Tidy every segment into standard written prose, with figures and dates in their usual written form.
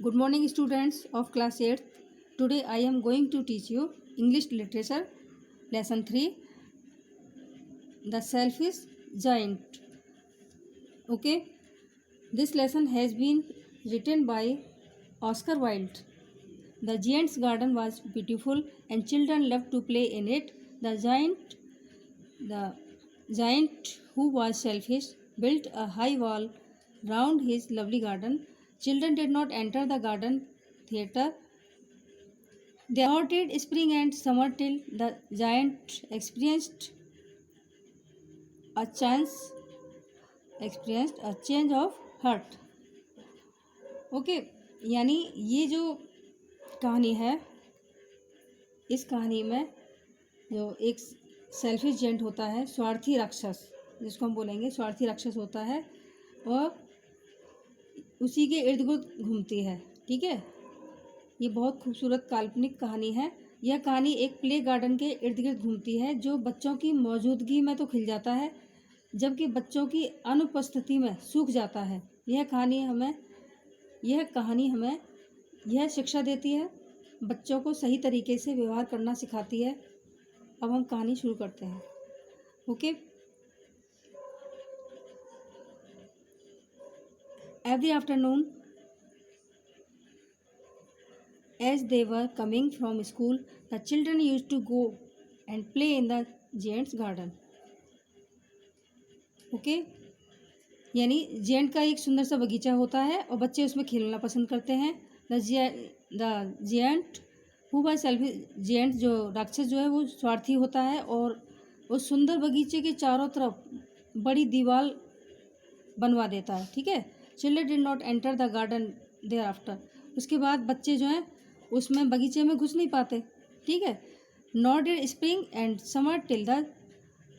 Good morning, students of class 8th. Today I am going to teach you English literature lesson 3, The Selfish Giant. Okay, this lesson has been written by Oscar Wilde. The giant's garden was beautiful and children loved to play in it. The giant who was selfish built a high wall round his lovely garden. Children did not enter the garden theater. They avoided spring and summer till the giant a chance experienced a change of heart. Okay, यानी ये जो कहानी है, इस कहानी में जो एक सेल्फिश जेंट होता है, स्वार्थी राक्षस जिसको हम बोलेंगे, स्वार्थी राक्षस होता है और उसी के इर्द गिर्द घूमती है। ठीक है, ये बहुत खूबसूरत काल्पनिक कहानी है। यह कहानी एक प्ले गार्डन के इर्द गिर्द घूमती है जो बच्चों की मौजूदगी में तो खिल जाता है जबकि बच्चों की अनुपस्थिति में सूख जाता है। यह कहानी हमें यह शिक्षा देती है, बच्चों को सही तरीके से व्यवहार करना सिखाती है। अब हम कहानी शुरू करते हैं। Okay, every afternoon as they were coming from school, the children used to go and play in the giant's garden. Okay, यानी जेंट का एक सुंदर सा बगीचा होता है और बच्चे उसमें खेलना पसंद करते हैं। The giant who by selfish, giant जो राक्षस जो है वो स्वार्थी होता है और उस सुंदर बगीचे के चारों तरफ बड़ी दीवार बनवा देता है। ठीक है, children did not enter the garden thereafter, उसके बाद बच्चे जो हैं उसमें बगीचे में घुस नहीं पाते। ठीक है, not did spring and summer till the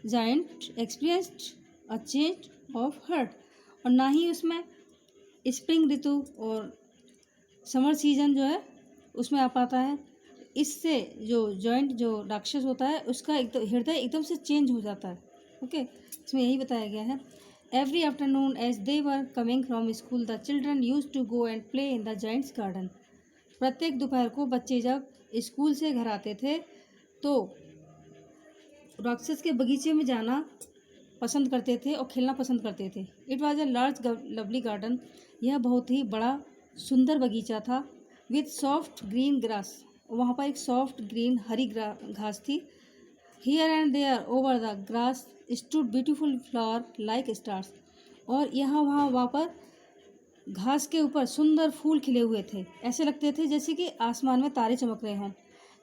giant experienced a change of heart, और ना ही उसमें स्प्रिंग ऋतु और समर सीजन जो है उसमें आ पाता है। इससे जो जॉइंट जो राक्षस होता है उसका हृदय एकदम से चेंज हो जाता है। ओके, इसमें यही बताया गया है। Every afternoon as they were coming from school the children use to go and play in the giant's garden. प्रत्येक दोपहर को बच्चे जब स्कूल से घर आते थे तो राक्षस के बगीचे में जाना पसंद करते थे और खेलना पसंद करते थे। It was a large lovely garden, यह बहुत ही बड़ा सुंदर बगीचा था। विथ सॉफ्ट ग्रीन ग्रास, वहाँ पर एक सॉफ्ट ग्रीन हरी घास थी। Here and there over the grass stood beautiful flower like stars, और वहाँ पर घास के ऊपर सुंदर फूल खिले हुए थे, ऐसे लगते थे जैसे कि आसमान में तारे चमक रहे हों।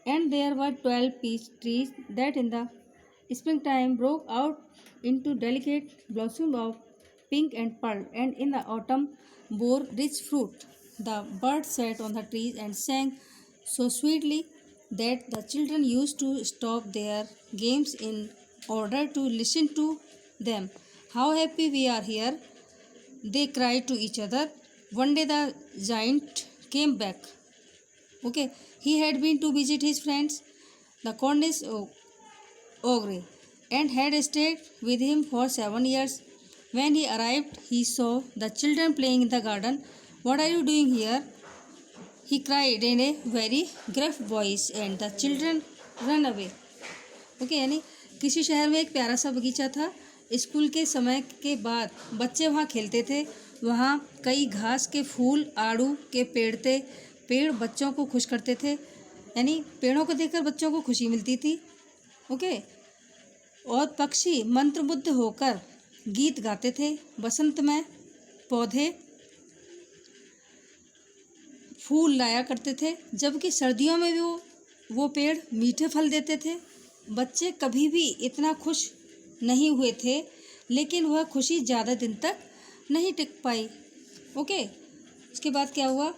And there were 12 peach trees that in the spring time broke out into delicate blossom of pink and pearl, and in the autumn bore rich fruit. The birds sat on the trees and sang so sweetly that the children used to stop their games in order to listen to them. How happy we are here, they cried to each other. One day the giant came back. Okay, he had been to visit his friends, the Cornish ogre, and had stayed with him for 7 years. When he arrived, he saw the children playing in the garden. What are you doing here? He cried in a very gruff voice, and the children ran away. Okay, यानी किसी शहर में एक प्यारा सा बगीचा था। School के समय के बाद बच्चे वहाँ खेलते थे। वहाँ कई घास के फूल, आड़ू के पेड़ थे। पेड़ बच्चों को खुश करते थे, यानी पेड़ों को देखकर बच्चों को खुशी मिलती थी। ओके, और पक्षी मंत्रमुग्ध होकर गीत गाते थे। बसंत में पौधे फूल लाया करते थे, जबकि सर्दियों में भी वो पेड़ मीठे फल देते थे। बच्चे कभी भी इतना खुश नहीं हुए थे, लेकिन वह खुशी ज़्यादा दिन तक नहीं टिक पाई। ओके, उसके बाद क्या हुआ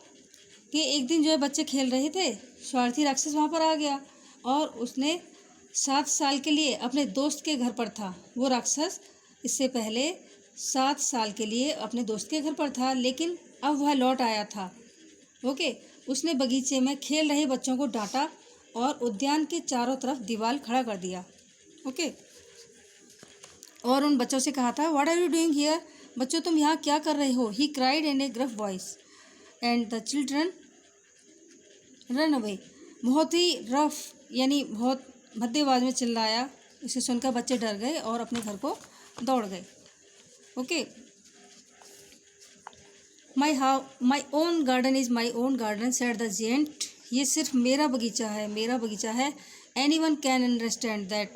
कि एक दिन जो है बच्चे खेल रहे थे, स्वार्थी राक्षस वहाँ पर आ गया और उसने 7 साल के लिए अपने दोस्त के घर पर था। वो राक्षस इससे पहले 7 साल के लिए अपने दोस्त के घर पर था, लेकिन अब वह लौट आया था। ओके, उसने बगीचे में खेल रहे बच्चों को डांटा और उद्यान के चारों तरफ दीवार खड़ा कर दिया। ओके, और उन बच्चों से कहा था, what are you doing here? बच्चों तुम यहाँ क्या कर रहे हो? He cried in a gruff voice, and the children run away. बहुत ही रफ यानी बहुत भद्दे आवाज़ में चिल्लाया, इसे सुनकर बच्चे डर गए और अपने घर को दौड़ गए। Okay, my own garden is my own garden said the giant. ये सिर्फ मेरा बगीचा है, मेरा बगीचा है। Anyone can understand that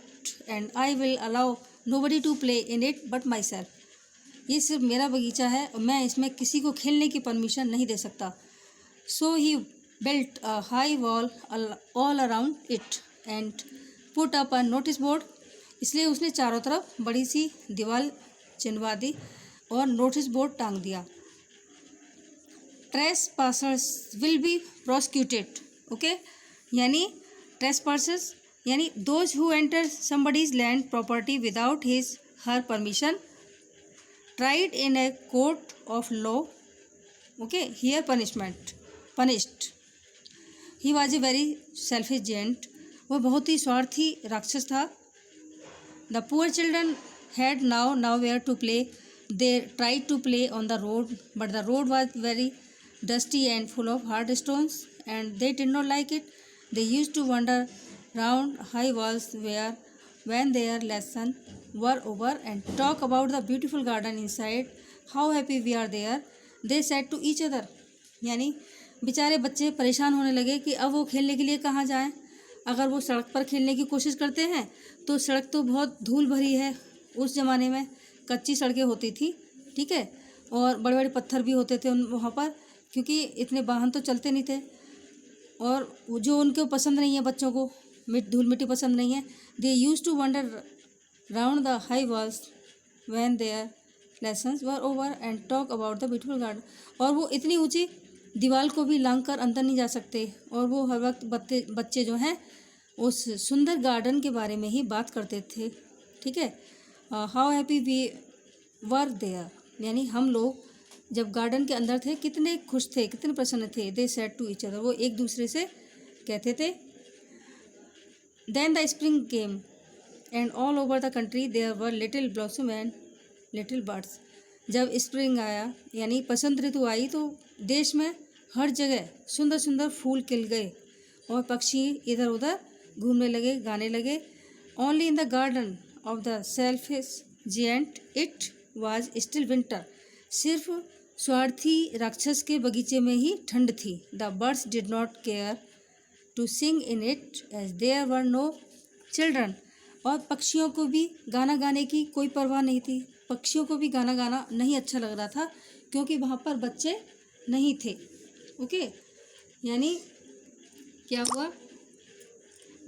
and I will allow nobody to play in it but myself. ये सिर्फ मेरा बगीचा है और मैं इसमें किसी को खेलने की परमिशन नहीं दे सकता। सो ही built a high wall all around it and put up a notice board। इसलिए उसने चारों तरफ बड़ी सी दीवार चिनवा दी और नोटिस बोर्ड टांग दिया। Trespassers will be prosecuted. Okay, यानी ट्रेसपासर्स यानी those who enter somebody's land property without his her permission tried in a court of law. Okay, here punished। He was a very selfish giant. वह बहुत ही स्वार्थी राक्षस था। The poor children had nowhere to play. They tried to play on the road but the road was very dusty and full of hard stones and they did not like it. They use to wander round high walls where when their lesson were over and talk about the beautiful garden inside, how happy we are there, they said to each other। यानी बेचारे बच्चे परेशान होने लगे कि अब वो खेलने के लिए कहाँ जाएं। अगर वो सड़क पर खेलने की कोशिश करते हैं तो सड़क तो बहुत धूल भरी है। उस ज़माने में कच्ची सड़कें होती थी, ठीक है, और बड़े बड़े पत्थर भी होते थे वहाँ पर, क्योंकि इतने वाहन तो चलते नहीं थे। और जो उनको पसंद नहीं है, बच्चों को धूल मिट्टी पसंद नहीं है, they use to wander round the high walls when their lessons were over and talk about the beautiful garden. और वो इतनी ऊंची दीवार को भी लांघ कर अंदर नहीं जा सकते और वो हर वक्त बच्चे जो हैं उस सुंदर गार्डन के बारे में ही बात करते थे, ठीक है। How happy we were there, यानी हम लोग जब गार्डन के अंदर थे कितने खुश थे, कितने प्रसन्न थे। They said to each other, वो एक दूसरे से कहते थे। Then the spring came and all over the country there were little blossom and little birds. जब स्प्रिंग आया यानी बसंत ऋतु आई तो देश में हर जगह सुंदर सुंदर फूल खिल गए और पक्षी इधर उधर घूमने लगे, गाने लगे। Only in the garden of the selfish giant it was still winter. सिर्फ स्वार्थी राक्षस के बगीचे में ही ठंड थी। The birds did not care to sing in it as there were no children. और पक्षियों को भी गाना गाने की कोई परवाह नहीं थी। पक्षियों को भी गाना गाना नहीं अच्छा लग रहा था क्योंकि वहाँ पर बच्चे नहीं थे। ओके, यानी क्या हुआ,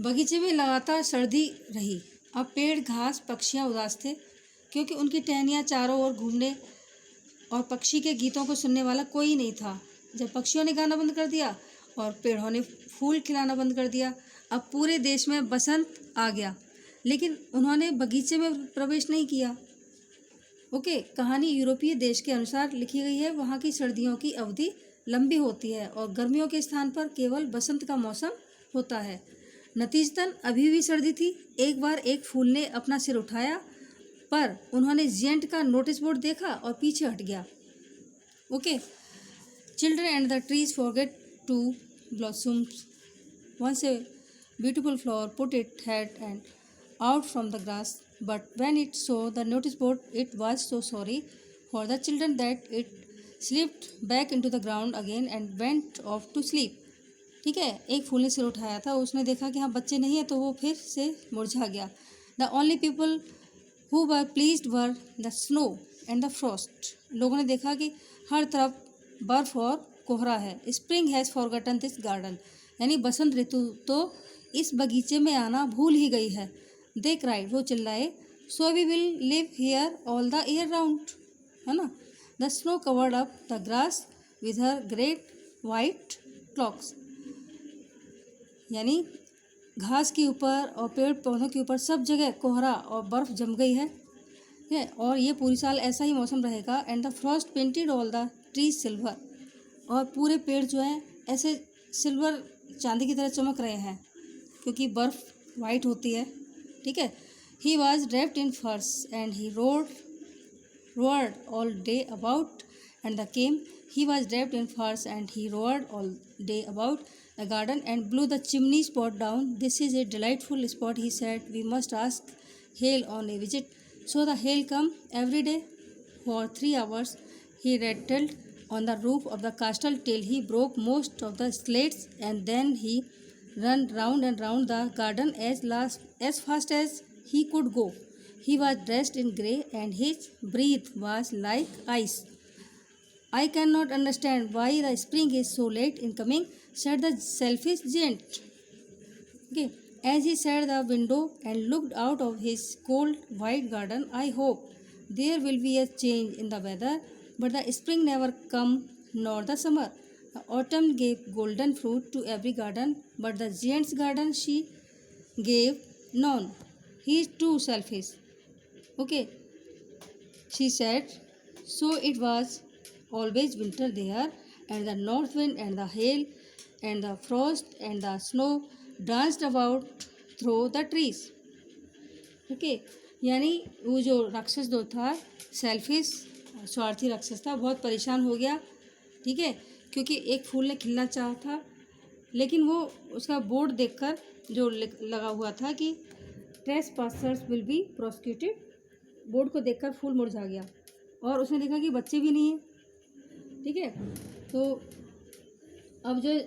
बगीचे में लगातार सर्दी रही। अब पेड़, घास, पक्षियाँ उदास थे क्योंकि उनकी टहनियाँ चारों ओर घूमने और पक्षी के गीतों को सुनने वाला कोई नहीं था। जब पक्षियों ने गाना बंद कर दिया और पेड़ों ने फूल खिलाना बंद कर दिया, अब पूरे देश में बसंत आ गया, लेकिन उन्होंने बगीचे में प्रवेश नहीं किया। ओके, कहानी यूरोपीय देश के अनुसार लिखी गई है। वहाँ की सर्दियों की अवधि लंबी होती है और गर्मियों के स्थान पर केवल बसंत का मौसम होता है। नतीजतन अभी भी सर्दी थी। एक बार एक फूल ने अपना सिर उठाया पर उन्होंने जेंट का नोटिस बोर्ड देखा और पीछे हट गया। Okay, children and the trees forget to blossoms once a beautiful flower put it head and out from the grass, but when it saw the notice board it was so sorry for the children that it slipped back into the ground again and went off to sleep। ठीक है, एक फूल ने सिर उठाया था, उसने देखा कि हाँ बच्चे नहीं है तो वो फिर से मुरझा गया। The only people who were pleased were the snow and the frost। लोगों ने देखा कि हर तरफ बर्फ और कोहरा है। Spring has forgotten this garden, यानी बसंत ऋतु तो इस बगीचे में आना भूल ही गई है। दे क्राइड, वो चिल्लाए। So we will live here all the year round, है ना। The snow covered up the grass with her great white cloaks, यानी घास के ऊपर और पेड़ पौधों के ऊपर सब जगह कोहरा और बर्फ़ जम गई है और ये पूरी साल ऐसा ही मौसम रहेगा। And the Frost painted all the trees silver, और पूरे पेड़ जो हैं ऐसे सिल्वर चांदी की तरह चमक रहे हैं क्योंकि बर्फ़ वाइट होती है, ठीक है। ही वॉज ड्रेप्ड इन फर्स and he road all day about and the came. He was draped in furs, and he roared all day about the garden and blew the chimney spot down. This is a delightful spot, he said. We must ask Hale on a visit. So the Hale come every day. For 3 hours he rattled on the roof of the castle till he broke most of the slates, and then he ran round and round the garden as fast as he could go. He was dressed in grey, and his breath was like ice. I cannot understand why the spring is so late in coming, said the selfish giant. Okay. As he sat at the window and looked out of his cold white garden, I hope there will be a change in the weather, but the spring never come nor the summer. The autumn gave golden fruit to every garden, but the giant's garden she gave none. He is too selfish. Okay, she said. So it was always winter there, and the north wind and the hail and the frost and the snow danced about through the trees. Okay, यानी वो जो राक्षस जो था, selfish स्वार्थी राक्षस था, बहुत परेशान हो गया, ठीक है, क्योंकि एक फूल ने खिलना चाहा था, लेकिन वो उसका बोर्ड देखकर जो लगा हुआ था कि trace passers will be prosecuted, board को देखकर फूल मुरझा गया और उसने देखा कि बच्चे भी नहीं हैं, ठीक है। तो अब जो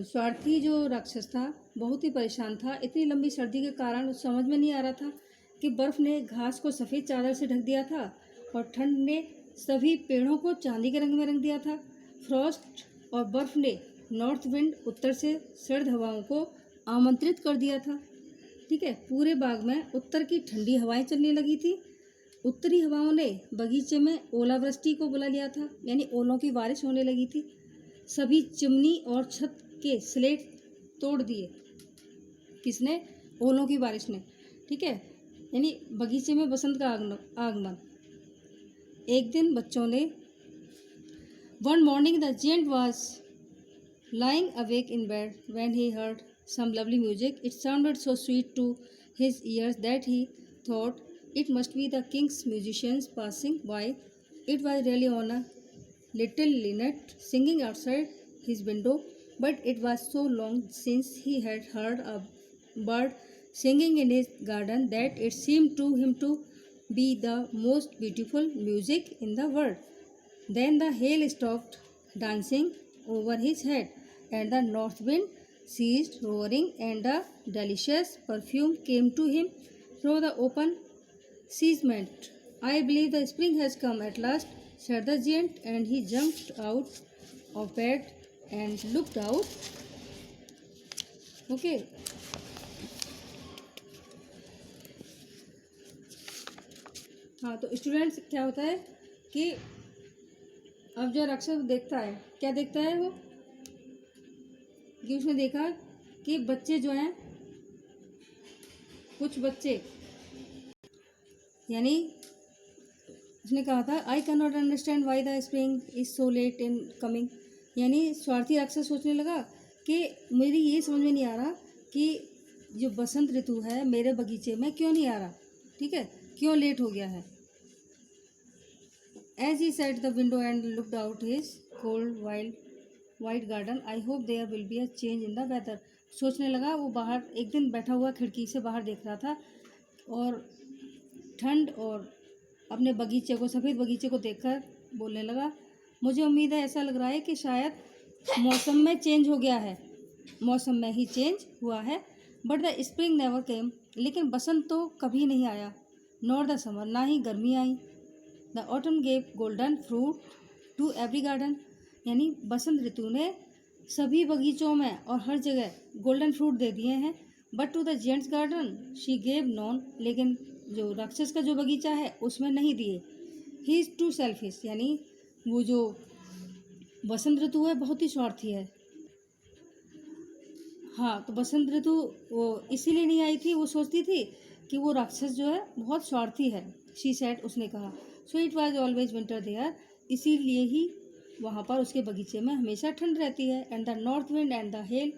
स्वार्थी जो राक्षस था बहुत ही परेशान था। इतनी लंबी सर्दी के कारण उस समझ में नहीं आ रहा था कि बर्फ़ ने घास को सफ़ेद चादर से ढक दिया था और ठंड ने सभी पेड़ों को चांदी के रंग में रंग दिया था। फ्रॉस्ट और बर्फ़ ने नॉर्थ विंड उत्तर से सर्द हवाओं को आमंत्रित कर दिया था, ठीक है। पूरे बाग में उत्तर की ठंडी हवाएं चलने लगी थी। उत्तरी हवाओं ने बगीचे में ओलावृष्टि को बुला लिया था, यानी ओलों की बारिश होने लगी थी। सभी चिमनी और छत के स्लेट तोड़ दिए। किसने? ओलों की बारिश ने, ठीक है, यानी बगीचे में बसंत का आगमन। एक दिन बच्चों ने one morning the giant was lying awake in bed when he heard some lovely music. It sounded so sweet to his ears that he thought it must be the king's musicians passing by. It was really on a little linnet singing outside his window, but it was so long since he had heard a bird singing in his garden that it seemed to him to be the most beautiful music in the world. Then the hail stopped dancing over his head, and the north wind ceased roaring, and a delicious perfume came to him through the open casement. I believe the spring has come at last, said the giant, and he jumped out of bed and looked out. Okay. हाँ, तो students क्या होता है कि अब जो राक्षस देखता है, क्या देखता है वो, कि उसने देखा कि बच्चे जो हैं, कुछ बच्चे, यानी उसने कहा था I can not understand why the spring is so let in coming, यानी स्वार्थी राक्षस सोचने लगा कि मेरी ये समझ में नहीं आ रहा कि जो बसंत ऋतु है मेरे बगीचे में क्यों नहीं आ रहा, ठीक है, क्यों लेट हो गया है। As he sat at the window and looked out his cold white garden, I hope there will be a change in the weather. सोचने लगा, वो बाहर एक दिन बैठा हुआ खिड़की से बाहर देख रहा था और ठंड और अपने बगीचे को, सफ़ेद बगीचे को देखकर बोलने लगा, मुझे उम्मीद है, ऐसा लग रहा है कि शायद मौसम में चेंज हो गया है, मौसम में ही चेंज हुआ है। But the spring never came, लेकिन बसंत तो कभी नहीं आया, नॉर द समर, ना ही गर्मी आई। The autumn gave golden fruit to every garden, यानी बसंत ऋतु ने सभी बगीचों में और हर जगह गोल्डन फ्रूट दे दिए हैं। But to the giant's garden she gave none, लेकिन जो राक्षस का जो बगीचा है उसमें नहीं दिए। ही इज़ टू सेल्फिश, यानी वो जो बसंत ऋतु है बहुत ही स्वार्थी है। हाँ, तो बसंत ऋतु वो इसीलिए नहीं आई थी, वो सोचती थी कि वो राक्षस जो है बहुत स्वार्थी है। शी सेड, उसने कहा। So it was always winter there, इसीलिए ही वहाँ पर उसके बगीचे में हमेशा ठंड रहती है। And the north wind and the hell,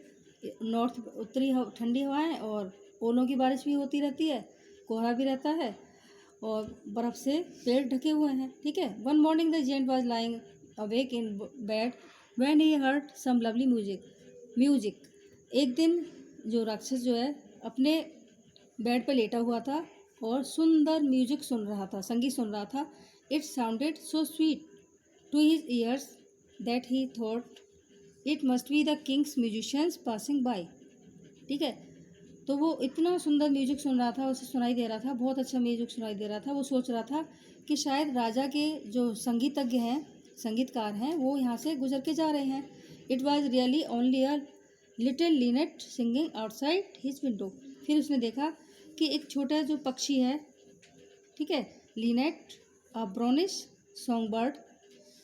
north उत्तरी ठंडी हवाएं और ओलों की बारिश भी होती रहती है, कोहरा भी रहता है। और बर्फ़ से पेड़ ढके हुए हैं, ठीक है। One morning the giant was lying awake in bed when he heard some lovely music. एक दिन जो राक्षस जो है अपने बेड पर लेटा हुआ था और सुंदर म्यूजिक सुन रहा था, संगीत सुन रहा था। It sounded so sweet to his ears that he thought it must be the king's musicians passing by, ठीक है। तो वो इतना सुंदर म्यूजिक सुन रहा था, उसे सुनाई दे रहा था, बहुत अच्छा म्यूजिक सुनाई दे रहा था। वो सोच रहा था कि शायद राजा के जो संगीतज्ञ हैं, संगीतकार हैं, वो यहाँ से गुजर के जा रहे हैं। It was really only a little Lynette singing outside his window. फिर उसने देखा कि एक छोटा जो पक्षी है, ठीक है, Lynette, a brownish song bird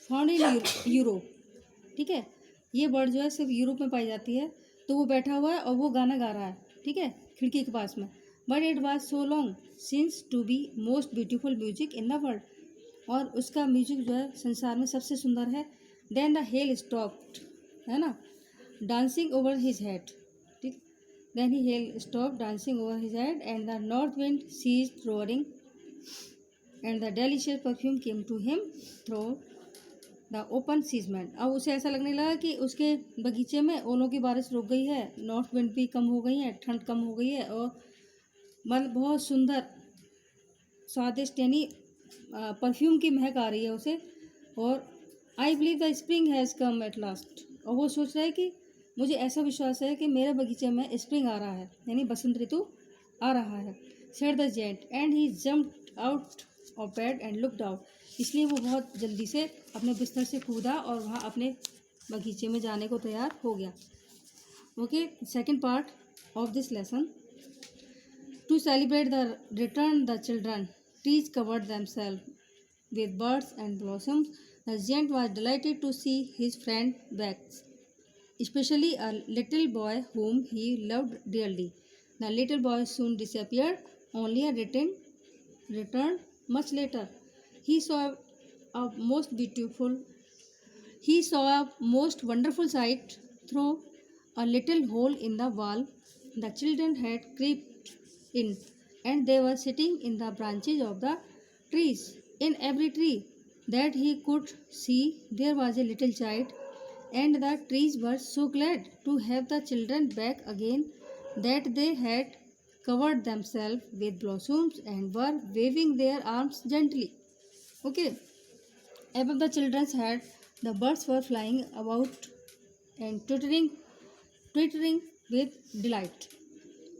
found in Europe, ठीक है। ये बर्ड जो है सिर्फ यूरोप में पाई जाती है। तो वो बैठा हुआ है और वो गाना गा रहा है, ठीक है, खिड़की के पास में। But it was so long since to be most beautiful music in the world, और उसका म्यूजिक जो है संसार में सबसे सुंदर है। देन द हेल स्टॉप्ड, है ना, डांसिंग ओवर हिज हेड, ठीक। Then the hail stopped dancing over his head and the north wind ceased roaring and the delicious perfume came to him through the open casement. अब उसे ऐसा लगने लगा कि उसके बगीचे में ओलों की बारिश रुक गई है, नॉर्थ विंड भी कम हो गई है, ठंड कम हो गई है, और मतलब बहुत सुंदर स्वादिष्ट यानी परफ्यूम की महक आ रही है उसे। और I believe the spring has come at last, और वो सोच रहा है कि मुझे ऐसा विश्वास है कि मेरे बगीचे में स्प्रिंग आ रहा है, यानी बसंत ऋतु आ रहा है। Said the giant and he jumped out of bed and looked out. इसलिए वो बहुत जल्दी से अपने बिस्तर से कूदा और वहाँ अपने बगीचे में जाने को तैयार हो गया। Okay, second part of this lesson. To celebrate the return the children, trees covered themselves with birds and blossoms. The giant was delighted to see his friend back, especially a little boy whom he loved dearly. The little boy soon disappeared, only a returned much later. He saw a most beautiful, he saw a most wonderful sight through a little hole in the wall. The children had crept in, and they were sitting in the branches of the trees. In every tree that he could see, there was a little child, and the trees were so glad to have the children back again that they had covered themselves with blossoms and were waving their arms gently. Okay, above the children's head, the birds were flying about and twittering with delight,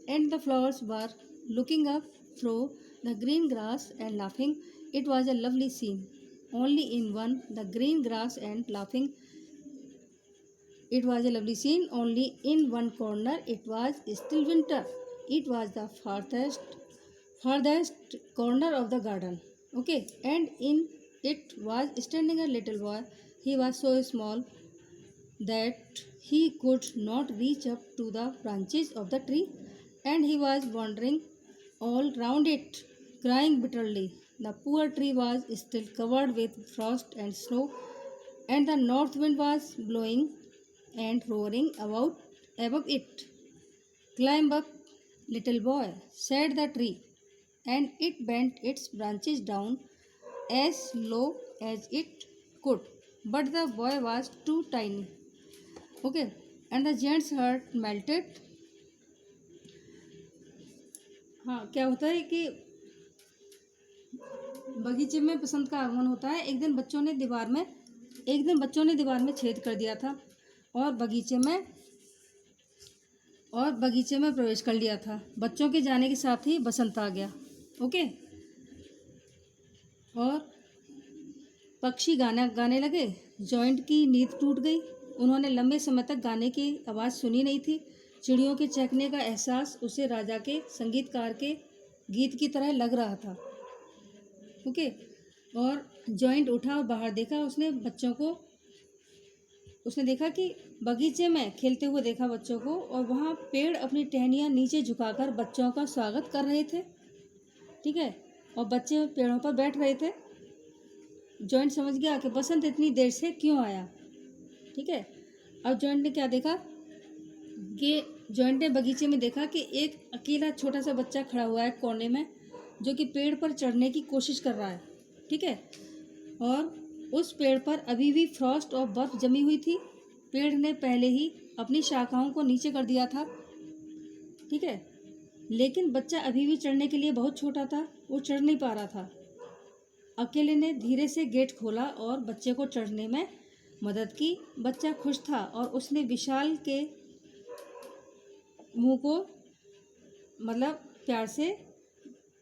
and the flowers were looking up through the green grass and laughing. It was a lovely scene. Only in one, the green grass and laughing. It was a lovely scene. Only in one corner, it was still winter. It was the farthest corner of the garden. Okay, and in it was standing a little boy. He was so small that he could not reach up to the branches of the tree, and he was wandering all round it, crying bitterly. The poor tree was still covered with frost and snow, and the north wind was blowing and roaring about above it. Climb up, little boy, said the tree, and it bent its branches down as low as it could. But the boy was too tiny. Okay, and the giant's heart melted. हाँ, क्या होता है कि बगीचे में बसंत का आगमन होता है। एक दिन बच्चों ने दीवार में छेद कर दिया था और बगीचे में प्रवेश कर लिया था। बच्चों के जाने के साथ ही बसंत आ गया। ओके, और पक्षी गाने लगे। जॉइंट की नींद टूट गई। उन्होंने लंबे समय तक गाने की आवाज़ सुनी नहीं थी। चिड़ियों के चहकने का एहसास उसे राजा के संगीतकार के गीत की तरह लग रहा था। ओके, और जॉइंट उठा और बाहर देखा। उसने देखा कि बगीचे में खेलते हुए देखा बच्चों को, और वहाँ पेड़ अपनी टहनियाँ नीचे झुकाकर बच्चों का स्वागत कर रहे थे। ठीक है, और बच्चे पेड़ों पर बैठ रहे थे। जॉइंट समझ गया कि बसंत इतनी देर से क्यों आया। ठीक है, अब जॉइंट ने क्या देखा कि जॉइंट ने बगीचे में देखा कि एक अकेला छोटा सा बच्चा खड़ा हुआ है कोने में, जो कि पेड़ पर चढ़ने की कोशिश कर रहा है, ठीक है। और उस पेड़ पर अभी भी फ्रॉस्ट और बर्फ़ जमी हुई थी। पेड़ ने पहले ही अपनी शाखाओं को नीचे कर दिया था, ठीक है, लेकिन बच्चा अभी भी चढ़ने के लिए बहुत छोटा था, वो चढ़ नहीं पा रहा था। अकेले ने धीरे से गेट खोला और बच्चे को चढ़ने में मदद की। बच्चा खुश था और उसने विशाल के मुंह को मतलब प्यार से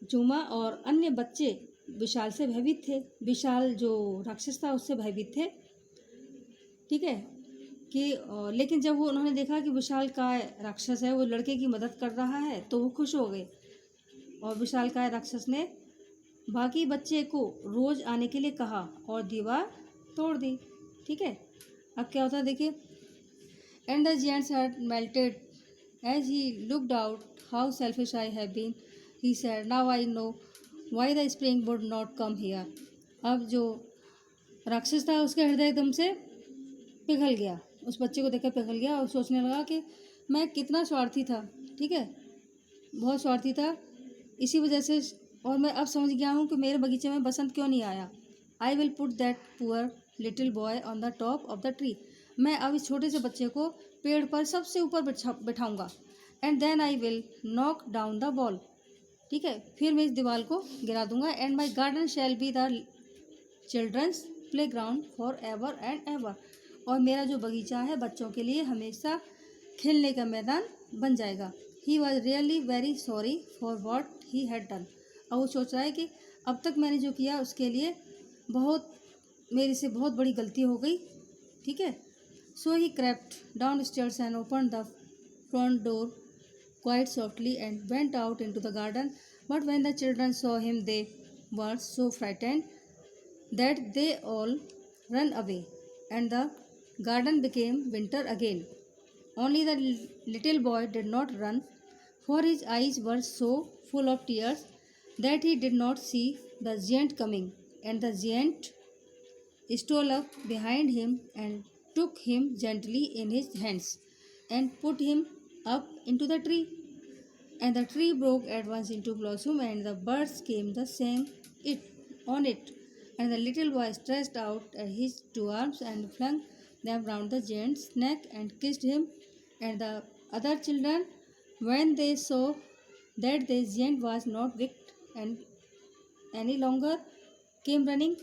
चूमा और अन्य बच्चे विशाल से भयभीत थे। विशाल जो राक्षस था उससे भयभीत थे, ठीक है कि लेकिन जब वो उन्होंने देखा कि विशाल काय राक्षस है वो लड़के की मदद कर रहा है तो वो खुश हो गए। और विशाल काय राक्षस ने बाकी बच्चे को रोज़ आने के लिए कहा और दीवार तोड़ दी, ठीक है। अब क्या होता है देखिए। And the giant's heart melted as he looked out. How selfish I have been, he said. Now I know why the spring would not come here. अब जो राक्षस था उसका हृदय एकदम से पिघल गया, उस बच्चे को देखकर पिघल गया और सोचने लगा कि मैं कितना स्वार्थी था, ठीक है, बहुत स्वार्थी था। इसी वजह से और मैं अब समझ गया हूँ कि मेरे बगीचे में बसंत क्यों नहीं आया। I will put that poor little boy on the top of the tree. मैं अब इस छोटे से बच्चे को पेड़ पर सबसे ऊपर बैठाऊँगा। And then I will knock down the wall, ठीक है, फिर मैं इस दीवार को गिरा दूंगा। And my garden shall be the children's playground for ever and ever. और मेरा जो बगीचा है बच्चों के लिए हमेशा खेलने का मैदान बन जाएगा। He was really very sorry for what he had done. और वो सोच रहा है कि अब तक मैंने जो किया उसके लिए मेरे से बहुत बड़ी गलती हो गई, ठीक है। So he crept down stairs and open the front door quite softly and went out into the garden. But when the children saw him they were so frightened that they all run away and the garden became winter again. Only the little boy did not run, for his eyes were so full of tears that he did not see the giant coming. And the giant stole up behind him and took him gently in his hands and put him up into the tree. And the tree broke at once into blossom, and the birds came the same on it. And the little boy stretched out his two arms and flung them round the giant's neck and kissed him. And the other children, when they saw that the giant was not wicked and any longer, came running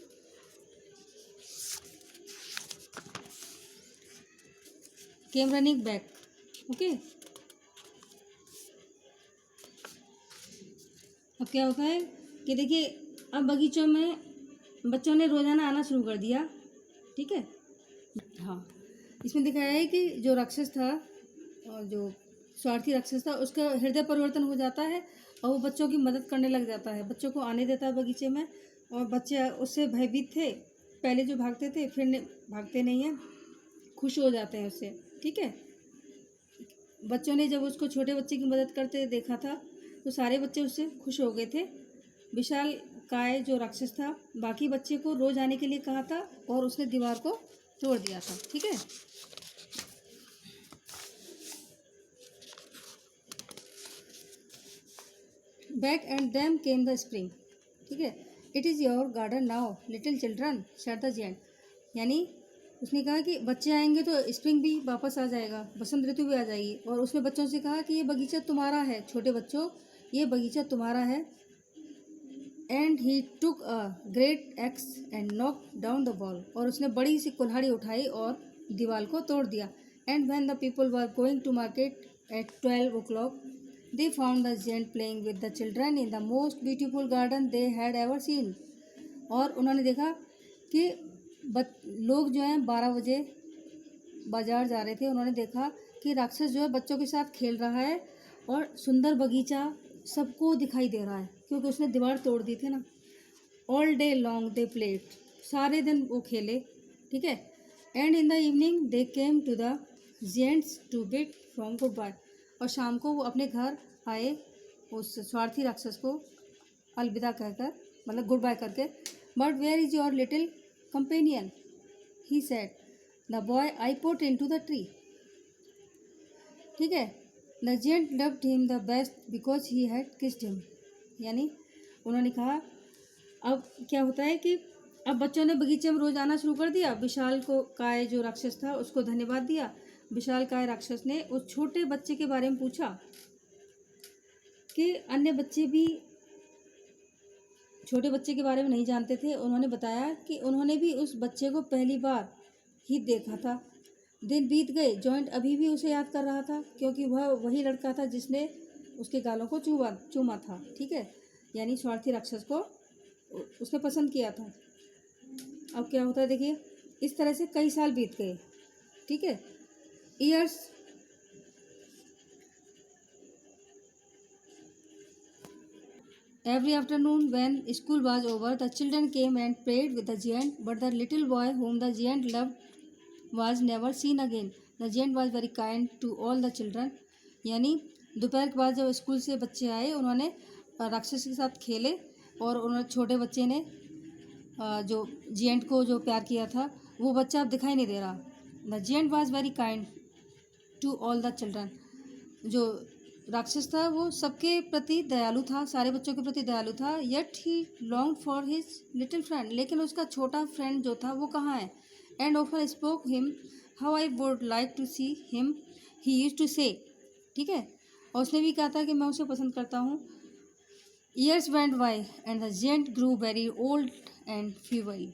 back. Okay. अब क्या होता है कि देखिए अब बगीचों में बच्चों ने रोज़ाना आना शुरू कर दिया, ठीक है। हाँ, इसमें दिखाया है कि जो राक्षस था और जो स्वार्थी राक्षस था उसका हृदय परिवर्तन हो जाता है और वो बच्चों की मदद करने लग जाता है, बच्चों को आने देता है बगीचे में। और बच्चे उससे भयभीत थे, पहले जो भागते थे फिर भागते नहीं हैं, खुश हो जाते हैं उससे, ठीक है। बच्चों ने जब उसको छोटे बच्चे की मदद करते देखा था तो सारे बच्चे उससे खुश हो गए थे। विशाल काय जो राक्षस था बाकी बच्चे को रोज़ आने के लिए कहा था और उसने दीवार को तोड़ दिया था, ठीक है। Back and them came the spring, ठीक है। It is your garden now little children said the giant. यानी उसने कहा कि बच्चे आएंगे तो स्प्रिंग भी वापस आ जाएगा, बसंत ऋतु भी आ जाएगी। और उसने बच्चों से कहा कि ये बगीचा तुम्हारा है, छोटे बच्चों ये बगीचा तुम्हारा है। And he took a great x and knock down the wall. और उसने बड़ी सी कुल्हाड़ी उठाई और दीवार को तोड़ दिया। And when the people were going to market at 12 o'clock they found the giant playing with the children in the most beautiful garden they had ever seen. और उन्होंने देखा कि लोग जो हैं 12 बजे बाजार जा रहे थे, उन्होंने देखा कि राक्षस जो है बच्चों के साथ खेल रहा है और सुंदर बगीचा सबको दिखाई दे रहा है क्योंकि उसने दीवार तोड़ दी थी ना। All day long they played, सारे दिन वो खेले, ठीक है। And in the evening they came to the giant's to bid from goodbye. और शाम को वो अपने घर आए उस स्वार्थी राक्षस को अलविदा कहकर, मतलब गुड बाय करके। But where is your little companion he said the boy I put into the tree, ठीक है। The giant loved him the best because he had kissed him. यानी उन्होंने कहा अब क्या होता है कि अब बच्चों ने बगीचे में रोज आना शुरू कर दिया। विशाल को काय जो राक्षस था उसको धन्यवाद दिया। विशाल काय राक्षस ने उस छोटे बच्चे के बारे में पूछा कि अन्य बच्चे भी छोटे बच्चे के बारे में नहीं जानते थे। उन्होंने बताया कि उन्होंने भी उस बच्चे को पहली बार ही देखा था। दिन बीत गए, जॉइंट अभी भी उसे याद कर रहा था क्योंकि वह वही लड़का था जिसने उसके गालों को चूमा था। ठीक है, यानी स्वार्थी राक्षस को उसने पसंद किया था। अब क्या होता है देखिए, इस तरह से कई साल बीत गए। ठीक है, years Every afternoon when school was over, the children came and played with the giant, but the little boy whom the giant loved was never seen again. The giant was very kind to all the children. यानी दोपहर के बाद जब school से बच्चे आए, उन्होंने राक्षस के साथ खेले और उन्होंने छोटे बच्चे ने जो जियंट को जो प्यार किया था वो बच्चा अब दिखाई नहीं दे रहा। The giant was very kind to all the children. जो राक्षस था वो सबके प्रति दयालु था, सारे बच्चों के प्रति दयालु था। Yet he long for his little friend, लेकिन उसका छोटा फ्रेंड जो था वो कहाँ है। एंड ऑफर spoke him how I would like to see him he used to say. ठीक है, और उसने भी कहा था कि मैं उसे पसंद करता हूँ। Years went by and the giant grew very old and feeble.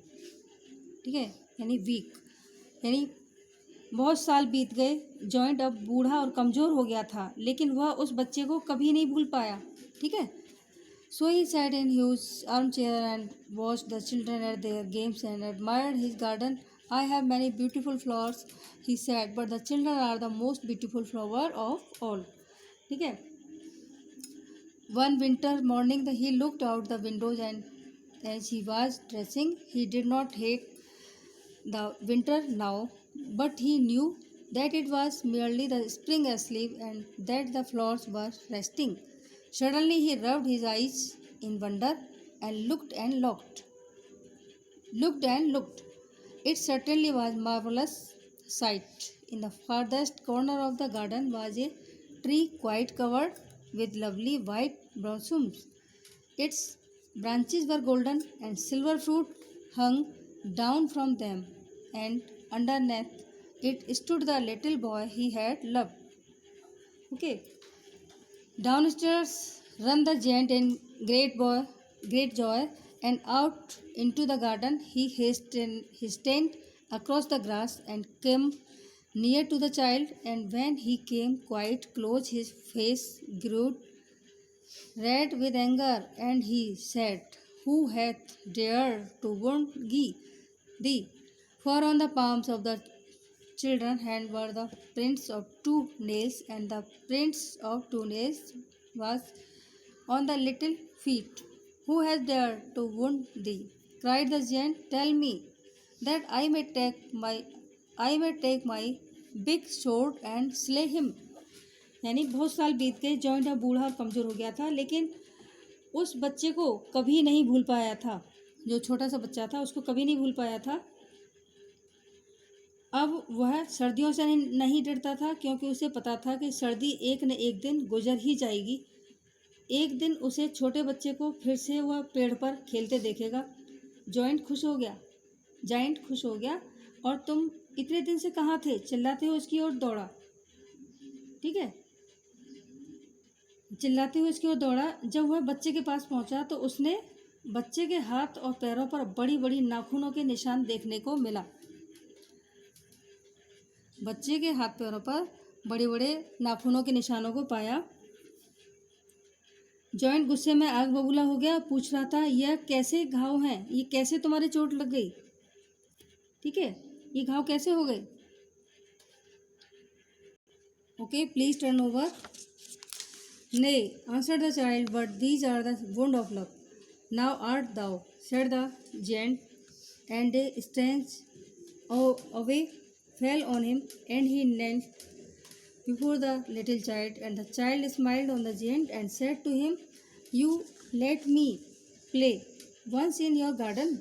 ठीक है, यानी वीक, यानी बहुत साल बीत गए। जॉइंट अब बूढ़ा और कमज़ोर हो गया था, लेकिन वह उस बच्चे को कभी नहीं भूल पाया। ठीक है, so he sat in huge armchair and watch the children at their games and admired his garden. I have many beautiful flowers he said, but the children are the most beautiful flower of all. ठीक है, one winter morning he looked out the windows and as he was dressing he did not hate the winter now, but he knew that it was merely the spring asleep and that the flowers were resting. Suddenly he rubbed his eyes in wonder and looked and looked. It certainly was marvelous sight. In the farthest corner of the garden was a tree quite covered with lovely white blossoms. Its branches were golden and silver fruit hung down from them, and underneath it stood the little boy he had loved. Okay, downstairs ran the giant in great joy, and out into the garden he hastened across the grass and came near to the child. And when he came quite close, his face grew red with anger, and he said, who hath dared to wound thee? For on the palms of the children's hand were the prints of 2 nails, and the prints of 2 nails was on the little feet. Who has dared to wound thee? Cried the giant. Tell me, that I may take my big sword and slay him. यानी बहुत साल बीत गए, joint अब बूढ़ा और कमज़ोर हो गया था, लेकिन उस बच्चे को कभी नहीं भूल पाया था। जो छोटा सा बच्चा था उसको कभी नहीं भूल पाया था। अब वह सर्दियों से नहीं डरता था, क्योंकि उसे पता था कि सर्दी एक न एक दिन गुजर ही जाएगी। एक दिन उसे छोटे बच्चे को फिर से वह पेड़ पर खेलते देखेगा। जॉइंट खुश हो गया। और तुम इतने दिन से कहाँ थे? चिल्लाते हुए उसकी ओर दौड़ा। ठीक है, चिल्लाते हुए उसकी ओर दौड़ा। जब वह बच्चे के पास पहुंचा तो उसने बच्चे के हाथ और पैरों पर बड़ी बड़ी नाखूनों के निशान देखने को मिला। बच्चे के हाथ पैरों पर बड़े बड़े नाखूनों के निशानों को पाया। जॉइंट गुस्से में आग बबूला हो गया, पूछ रहा था, यह कैसे घाव हैं? ये कैसे तुम्हारे चोट लग गई? ठीक है, ये घाव कैसे हो गए? Okay, please turn over. Nay, answered the child, but these are the wound of love. Now art thou, said the giant, and a strange awe fell on him, and he knelt before the little child, and the child smiled on the giant and said to him, you let me play once in your garden.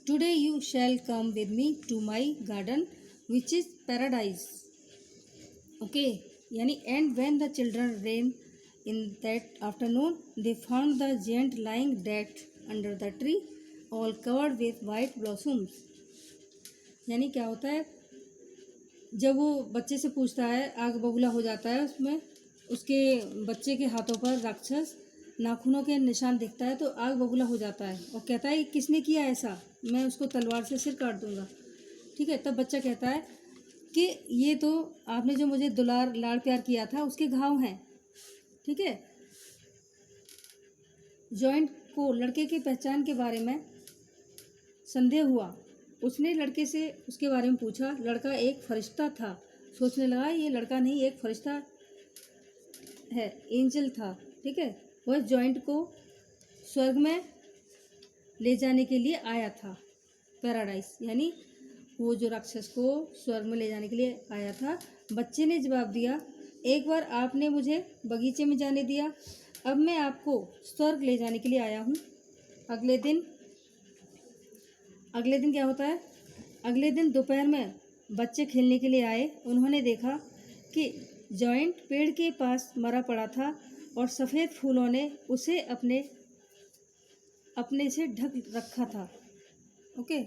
Today you shall come with me to my garden, which is paradise. Okay, yani, and when the children ran In that afternoon, they found the giant lying dead under the tree, all covered with white blossoms. यानी क्या होता है, जब वो बच्चे से पूछता है, आग बबूला हो जाता है उसमें, उसके बच्चे के हाथों पर राक्षस नाखूनों के निशान दिखता है, तो आग बबूला हो जाता है और कहता है किसने किया ऐसा, मैं उसको तलवार से सिर काट दूंगा। ठीक है, तब बच्चा कहता है कि ये तो आपने जो मुझे दुलार लाड़ प्यार किया था उसके घाव हैं। ठीक है, जॉइंट को लड़के की पहचान के बारे में संदेह हुआ। उसने लड़के से उसके बारे में पूछा। लड़का एक फरिश्ता था। सोचने लगा ये लड़का नहीं, एक फरिश्ता है, एंजल था। ठीक है, वह जॉइंट को स्वर्ग में ले जाने के लिए आया था, पैराडाइस, यानी वो जो राक्षस को स्वर्ग में ले जाने के लिए आया था। बच्चे ने जवाब दिया, एक बार आपने मुझे बगीचे में जाने दिया, अब मैं आपको स्वर्ग ले जाने के लिए आया हूँ। अगले दिन क्या होता है, अगले दिन दोपहर में बच्चे खेलने के लिए आए। उन्होंने देखा कि जॉइंट पेड़ के पास मरा पड़ा था और सफ़ेद फूलों ने उसे अपने से ढक रखा था। ओके,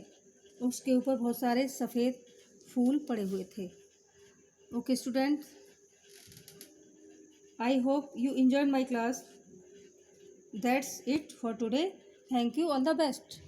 उसके ऊपर बहुत सारे सफ़ेद फूल पड़े हुए थे। Okay students, I hope you enjoyed my class. That's it for today. Thank you. All the best.